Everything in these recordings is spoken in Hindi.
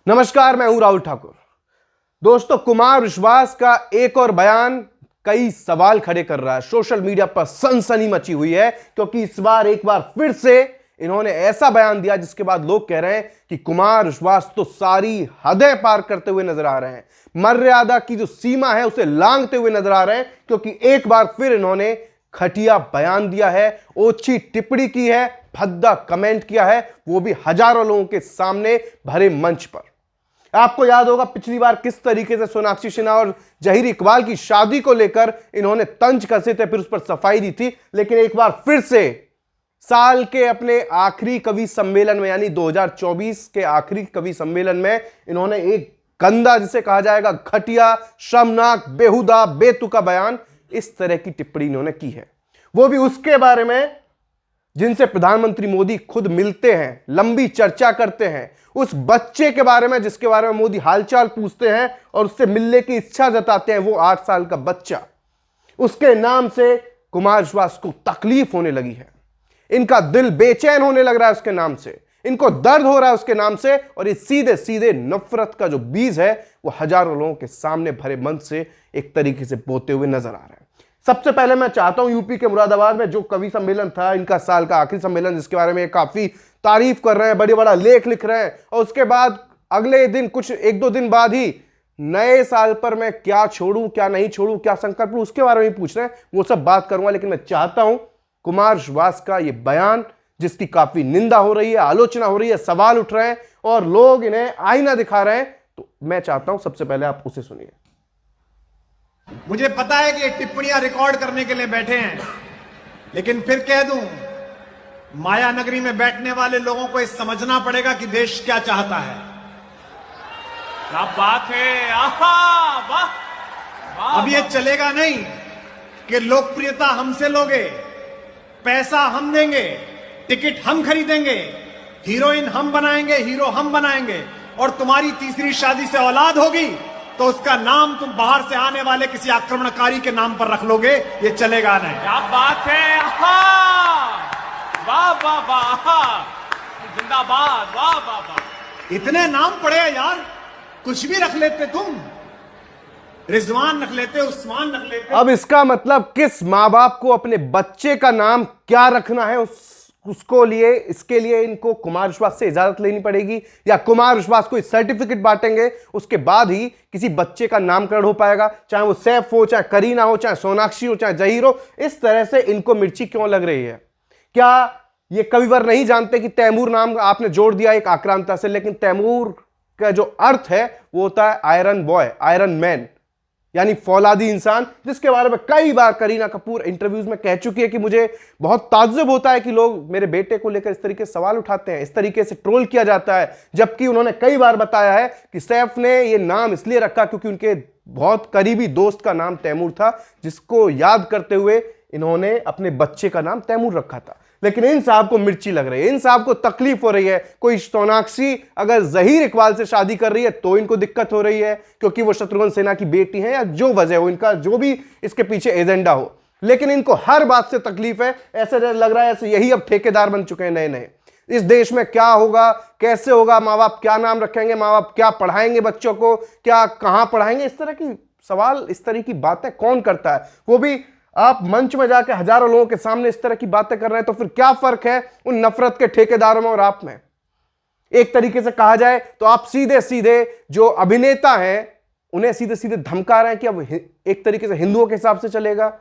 नमस्कार, मैं हूं राहुल ठाकुर। दोस्तों, कुमार विश्वास का एक और बयान कई सवाल खड़े कर रहा है। सोशल मीडिया पर सनसनी मची हुई है क्योंकि इस बार एक बार फिर से इन्होंने ऐसा बयान दिया जिसके बाद लोग कह रहे हैं कि कुमार विश्वास तो सारी हदें पार करते हुए नजर आ रहे हैं, मर्यादा की जो सीमा है उसे लांघते हुए नजर आ रहे हैं, क्योंकि एक बार फिर इन्होंने खटिया बयान दिया है, ओछी टिप्पणी की है, भद्दा कमेंट किया है, वो भी हजारों लोगों के सामने भरे मंच पर। आपको याद होगा पिछली बार किस तरीके से सोनाक्षी सिन्हा और जहीर इकबाल की शादी को लेकर इन्होंने तंज कसे थे, फिर उस पर सफाई दी थी। लेकिन एक बार फिर से साल के अपने आखिरी कवि सम्मेलन में, यानी 2024 के आखिरी कवि सम्मेलन में, इन्होंने एक गंदा, जिसे कहा जाएगा घटिया, शर्मनाक, बेहुदा, बेतुका बयान, इस तरह की टिप्पणी इन्होंने की है। वो भी उसके बारे में जिनसे प्रधानमंत्री मोदी खुद मिलते हैं, लंबी चर्चा करते हैं, उस बच्चे के बारे में जिसके बारे में मोदी हालचाल पूछते हैं और उससे मिलने की इच्छा जताते हैं, वो 8 साल का बच्चा। उसके नाम से कुमार विश्वास को तकलीफ होने लगी है, इनका दिल बेचैन होने लग रहा है उसके नाम से, इनको दर्द हो रहा है उसके नाम से, और ये सीधे सीधे नफरत का जो बीज है वो हजारों लोगों के सामने भरे मंच से एक तरीके से बोते हुए नजर आ रहा है। सबसे पहले मैं चाहता हूं, यूपी के मुरादाबाद में जो कवि सम्मेलन था, इनका साल का आखिरी सम्मेलन, जिसके बारे में काफी तारीफ कर रहे हैं, बड़े बड़ा लेख लिख रहे हैं, और उसके बाद अगले दिन, कुछ 1-2 दिन बाद ही नए साल पर मैं क्या छोड़ूं, क्या नहीं छोड़ूं, क्या संकल्प लूं, उसके बारे में पूछ रहे हैं। वो सब बात करूंगा, लेकिन मैं चाहता हूं कुमार विश्वास का ये बयान, जिसकी काफी निंदा हो रही है, आलोचना हो रही है, सवाल उठ रहे हैं और लोग इन्हें आईना दिखा रहे हैं, तो मैं चाहता हूं सबसे पहले आप उसे सुनिए। मुझे पता है कि ये टिप्पणियां रिकॉर्ड करने के लिए बैठे हैं, लेकिन फिर कह दूं, माया नगरी में बैठने वाले लोगों को ये समझना पड़ेगा कि देश क्या चाहता है। क्या बात है, आहा, वाह। अब ये चलेगा नहीं कि लोकप्रियता हमसे लोगे, पैसा हम देंगे, टिकट हम खरीदेंगे, हीरोइन हम बनाएंगे, हीरो हम बनाएंगे, और तुम्हारी तीसरी शादी से औलाद होगी तो उसका नाम तुम बाहर से आने वाले किसी आक्रमणकारी के नाम पर रख लोगे। ये चलेगा नहीं। क्या बात है, आहा, वाह वाह वाह, जिंदाबाद, वाह वाह वाह। इतने नाम पड़े यार, कुछ भी रख लेते तुम, रिजवान रख लेते, उस्मान रख लेते। अब इसका मतलब किस माँ बाप को अपने बच्चे का नाम क्या रखना है, उसको लिए, इसके लिए इनको कुमार विश्वास से इजाजत लेनी पड़ेगी, या कुमार विश्वास को सर्टिफिकेट बांटेंगे, उसके बाद ही किसी बच्चे का नामकरण हो पाएगा, चाहे वो सैफ हो, चाहे करीना हो, चाहे सोनाक्षी हो, चाहे जहीर हो। इस तरह से इनको मिर्ची क्यों लग रही है? क्या ये कविवर नहीं जानते कि तैमूर नाम आपने जोड़ दिया एक आक्रांता से, लेकिन तैमूर का जो अर्थ है वो होता है आयरन बॉय, आयरन मैन, यानी फौलादी इंसान, जिसके बारे में कई बार करीना कपूर इंटरव्यूज में कह चुकी है कि मुझे बहुत ताज्जुब होता है कि लोग मेरे बेटे को लेकर इस तरीके से सवाल उठाते हैं, इस तरीके से ट्रोल किया जाता है। जबकि उन्होंने कई बार बताया है कि सैफ ने यह नाम इसलिए रखा क्योंकि उनके बहुत करीबी दोस्त का नाम तैमूर था, जिसको याद करते हुए इन्होंने अपने बच्चे का नाम तैमूर रखा था। लेकिन इन साहब को मिर्ची लग रही है, इन साहब को तकलीफ हो रही है। कोई सोनाक्षी अगर जहीर इकबाल से शादी कर रही है तो इनको दिक्कत हो रही है क्योंकि वो शत्रुघ्न सिन्हा की बेटी है, या जो वजह हो, इनका जो भी इसके पीछे एजेंडा हो, लेकिन इनको हर बात से तकलीफ है। ऐसे लग रहा है ऐसे यही अब ठेकेदार बन चुके हैं नए नए। इस देश में क्या होगा, कैसे होगा, माँ बाप क्या नाम रखेंगे, माँ बाप क्या पढ़ाएंगे बच्चों को, क्या कहां पढ़ाएंगे, इस तरह की सवाल, इस तरह की बातें कौन करता है? वो भी आप मंच में जाके हजारों लोगों के सामने इस तरह की बातें कर रहे हैं, तो फिर क्या फर्क है उन नफरत के ठेकेदारों में और आप में? एक तरीके से कहा जाए तो आप सीधे सीधे जो अभिनेता हैं उन्हें सीधे सीधे धमका रहे हैं कि अब एक तरीके से हिंदुओं के हिसाब से चलेगा,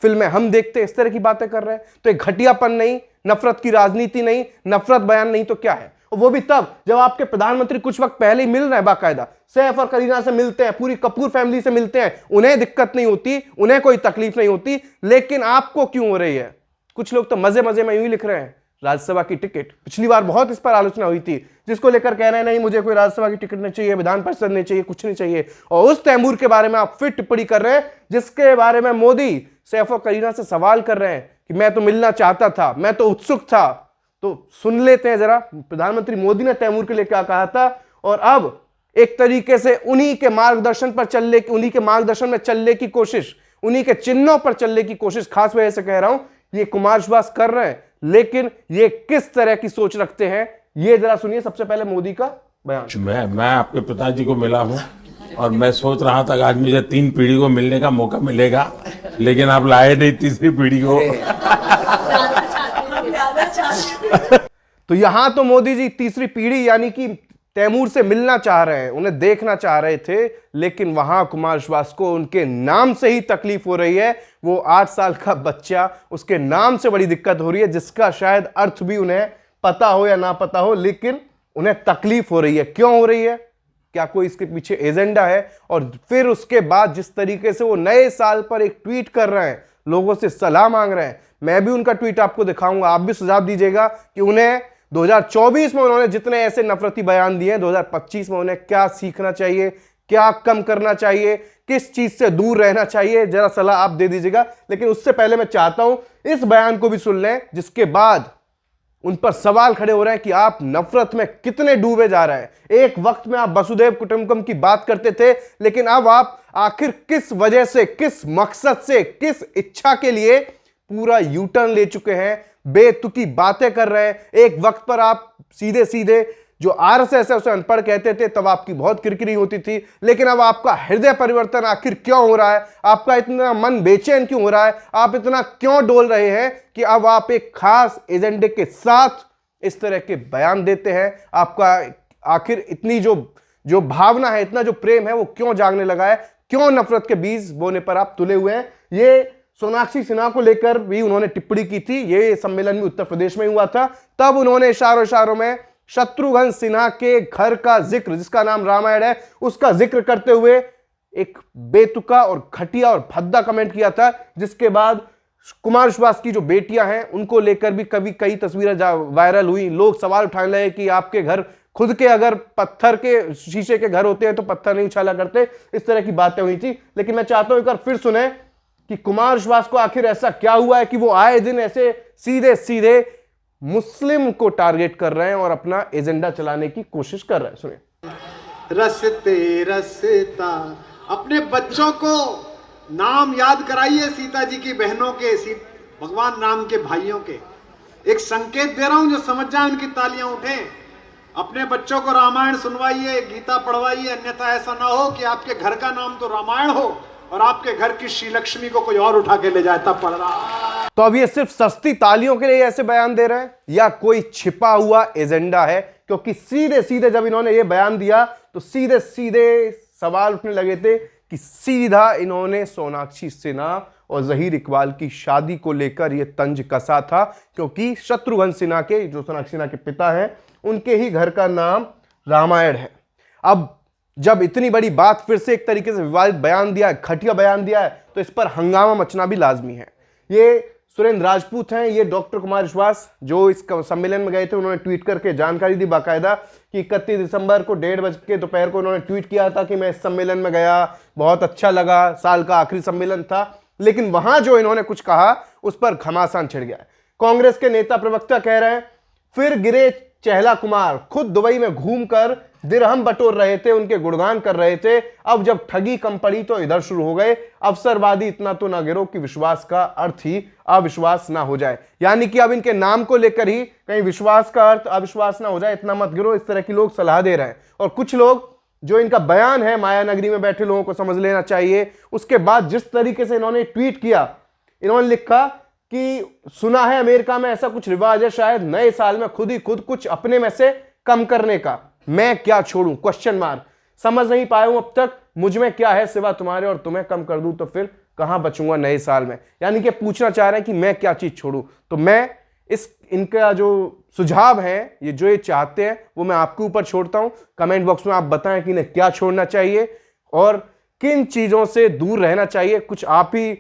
फिल्में हम देखते, इस तरह की बातें कर रहे हैं। तो एक घटियापन नहीं, नफरत की राजनीति नहीं, नफरत बयान नहीं, तो क्या है? और वो भी तब जब आपके प्रधानमंत्री कुछ वक्त पहले ही मिल रहे हैं, बाकायदा सैफ और करीना से मिलते हैं, पूरी कपूर फैमिली से मिलते हैं, उन्हें दिक्कत नहीं होती, उन्हें कोई तकलीफ नहीं होती, लेकिन आपको क्यों हो रही है? कुछ लोग तो मजे मजे में यूं ही लिख रहे हैं, राज्यसभा की टिकट, पिछली बार बहुत इस पर आलोचना हुई थी, जिसको लेकर कह रहे हैं नहीं मुझे कोई राज्यसभा की टिकट नहीं चाहिए, विधान परिषद नहीं चाहिए, कुछ नहीं चाहिए। और उस तैमूर के बारे में आप फिर टिप्पणी कर रहे हैं जिसके बारे में मोदी सैफ और करीना से सवाल कर रहे हैं कि मैं तो मिलना चाहता था, मैं तो उत्सुक था। तो सुन लेते हैं जरा प्रधानमंत्री मोदी ने तैमूर के लिए क्या कहा था, और अब एक तरीके से उन्हीं के मार्गदर्शन पर चलने, उन्हीं के मार्गदर्शन में चलने की कोशिश, उन्हीं के चिन्हों पर चलने की कोशिश, खास वजह से कह रहा हूं, ये कुमार विश्वास कर रहे हैं, लेकिन ये किस तरह की सोच रखते हैं ये जरा सुनिए सबसे पहले मोदी का बयान। मैं आपके पिताजी को मिला हूँ और मैं सोच रहा था कि आज मुझे 3 पीढ़ी को मिलने का मौका मिलेगा, लेकिन आप लाए नहीं तीसरी पीढ़ी को। तो यहां तो मोदी जी तीसरी पीढ़ी यानी कि तैमूर से मिलना चाह रहे हैं, उन्हें देखना चाह रहे थे, लेकिन वहां कुमार विश्वास को उनके नाम से ही तकलीफ हो रही है। वो 8 साल का बच्चा, उसके नाम से बड़ी दिक्कत हो रही है, जिसका शायद अर्थ भी उन्हें पता हो या ना पता हो, लेकिन उन्हें तकलीफ हो रही है। क्यों हो रही है? क्या कोई इसके पीछे एजेंडा है? और फिर उसके बाद जिस तरीके से वो नए साल पर एक ट्वीट कर रहे हैं, लोगों से सलाह मांग रहे हैं, मैं भी उनका ट्वीट आपको दिखाऊंगा, आप भी सुझाव दीजिएगा कि उन्हें 2024 में उन्होंने जितने ऐसे नफरती बयान दिए हैं, 2025 में उन्हें क्या सीखना चाहिए, क्या कम करना चाहिए, किस चीज से दूर रहना चाहिए, जरा सलाह आप दे दीजिएगा। लेकिन उससे पहले मैं चाहता हूं इस बयान को भी सुन लें, जिसके बाद उन पर सवाल खड़े हो रहे हैं कि आप नफरत में कितने डूबे जा रहे हैं। एक वक्त में आप वसुधैव कुटुंबकम की बात करते थे, लेकिन अब आप आखिर किस वजह से, किस मकसद से, किस इच्छा के लिए पूरा यू टर्न ले चुके हैं, बेतुकी बातें कर रहे हैं। एक वक्त पर आप सीधे सीधे जो आरएसएस है उसे अनपढ़ कहते थे, तब आपकी बहुत किरकिरी होती थी, लेकिन अब आपका हृदय परिवर्तन आखिर क्यों हो रहा है? आपका इतना मन बेचैन क्यों हो रहा है? आप इतना क्यों डोल रहे हैं कि अब आप एक खास एजेंडे के साथ इस तरह के बयान देते हैं? आपका आखिर इतनी जो भावना है, इतना जो प्रेम है, वो क्यों जागने लगा है? क्यों नफरत के बीज बोने पर आप तुले हुए हैं? ये सोनाक्षी सिन्हा को लेकर भी उन्होंने टिप्पणी की थी। ये सम्मेलन भी उत्तर प्रदेश में हुआ था, तब उन्होंने इशारों में शत्रुघ्न सिन्हा के घर का जिक्र, जिसका नाम रामायण है, उसका जिक्र करते हुए एक बेतुका और घटिया और भद्दा कमेंट किया था, जिसके बाद कुमार विश्वास की जो बेटियां हैं उनको लेकर भी कई तस्वीरें वायरल हुई। लोग सवाल उठाने लगे कि आपके घर खुद के अगर पत्थर के शीशे के घर होते हैं तो पत्थर नहीं उछाला करते, इस तरह की बातें हुई थी। लेकिन मैं चाहता हूं एक बार फिर सुने कि कुमार विश्वास को आखिर ऐसा क्या हुआ है कि वो आए दिन ऐसे सीधे सीधे मुस्लिम को टारगेट कर रहे हैं और अपना एजेंडा चलाने की कोशिश कर रहे हैं। सुनिए। रस्ते रस्ता अपने बच्चों को नाम याद कराइए, सीता जी की बहनों के, भगवान राम के भाइयों के। एक संकेत दे रहा हूं, जो समझ जाए उनकी तालियां उठें। अपने बच्चों को रामायण सुनवाइए, गीता पढ़वाइए, अन्यथा ऐसा ना हो कि आपके घर का नाम तो रामायण हो और आपके घर की श्री लक्ष्मी को कोई और उठा के ले जाता पड़ रहा। तो अब ये सिर्फ सस्ती तालियों के लिए ऐसे बयान दे रहे हैं या कोई छिपा हुआ एजेंडा है? क्योंकि सीधे सीधे जब इन्होंने ये बयान दिया तो सीधे सीधे सवाल उठने लगे थे कि सीधा इन्होंने सोनाक्षी सिन्हा और जहीर इकबाल की शादी को लेकर यह तंज कसा था, क्योंकि शत्रुघ्न सिन्हा के, जो सोनाक्षी सिन्हा के पिता हैं, उनके ही घर का नाम रामायण है। अब जब इतनी बड़ी बात फिर से एक तरीके से विवादित बयान दिया है, घटिया बयान दिया है, तो इस पर हंगामा मचना भी लाजमी है। ये सुरेंद्र राजपूत हैं, ये डॉक्टर कुमार विश्वास जो इस सम्मेलन में गए थे, उन्होंने ट्वीट करके जानकारी दी बाकायदा कि 31 दिसंबर को 1:30 बजे दोपहर को उन्होंने ट्वीट किया था कि मैं इस सम्मेलन में गया, बहुत अच्छा लगा, साल का आखिरी सम्मेलन था। लेकिन वहां जो इन्होंने कुछ कहा उस पर घमासान छिड़ गया। कांग्रेस के नेता प्रवक्ता कह रहे हैं, फिर गिरे चहला कुमार, खुद दुबई में घूमकर दिरहम बटोर रहे थे, उनके गुणगान कर रहे थे, अब जब ठगी कम पड़ी तो इधर शुरू हो गए। अवसरवादी इतना तो ना गिरो कि विश्वास का अर्थ ही अविश्वास ना हो जाए। यानी कि अब इनके नाम को लेकर ही कहीं विश्वास का अर्थ अविश्वास ना हो जाए, इतना मत गिरो, इस तरह की लोग सलाह दे रहे हैं। और कुछ लोग, जो इनका बयान है, माया नगरी में बैठे लोगों को समझ लेना चाहिए। उसके बाद जिस तरीके से इन्होंने ट्वीट किया, इन्होंने लिखा कि सुना है अमेरिका में ऐसा कुछ रिवाज है, शायद नए साल में खुद कुछ अपने में से कम करने का, मैं क्या छोड़ूं, क्वेश्चन मार्क। समझ नहीं पाया हूं अब तक मुझ में क्या है सिवा तुम्हारे, और तुम्हें कम कर दूं तो फिर कहां बचूंगा नए साल में। यानी कि पूछना चाह रहे हैं कि मैं क्या चीज छोड़ूं। तो मैं इनका जो सुझाव है, ये जो ये चाहते हैं, वो मैं आपके ऊपर छोड़ता हूं। कमेंट बॉक्स में आप बताएं कि इन्हें क्या छोड़ना चाहिए और किन चीजों से दूर रहना चाहिए। कुछ आप ही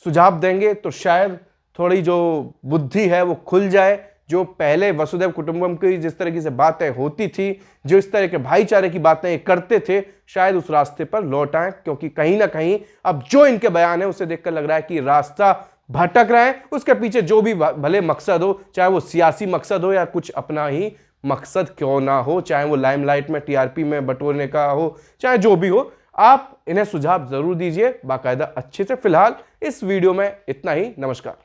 सुझाव देंगे तो शायद थोड़ी जो बुद्धि है वो खुल जाए। जो पहले वसुधैव कुटुंबकम की जिस तरह से बातें होती थी, जो इस तरह के भाईचारे की बातें करते थे, शायद उस रास्ते पर लौट आए। क्योंकि कहीं ना कहीं अब जो इनके बयान है उसे देखकर लग रहा है कि रास्ता भटक रहे हैं। उसके पीछे जो भी भले मकसद हो, चाहे वो सियासी मकसद हो या कुछ अपना ही मकसद क्यों ना हो, चाहे वो लाइमलाइट में टीआरपी में बटोरने का हो, चाहे जो भी हो, आप इन्हें सुझाव जरूर दीजिए बाकायदा अच्छे से। फिलहाल इस वीडियो में इतना ही। नमस्कार।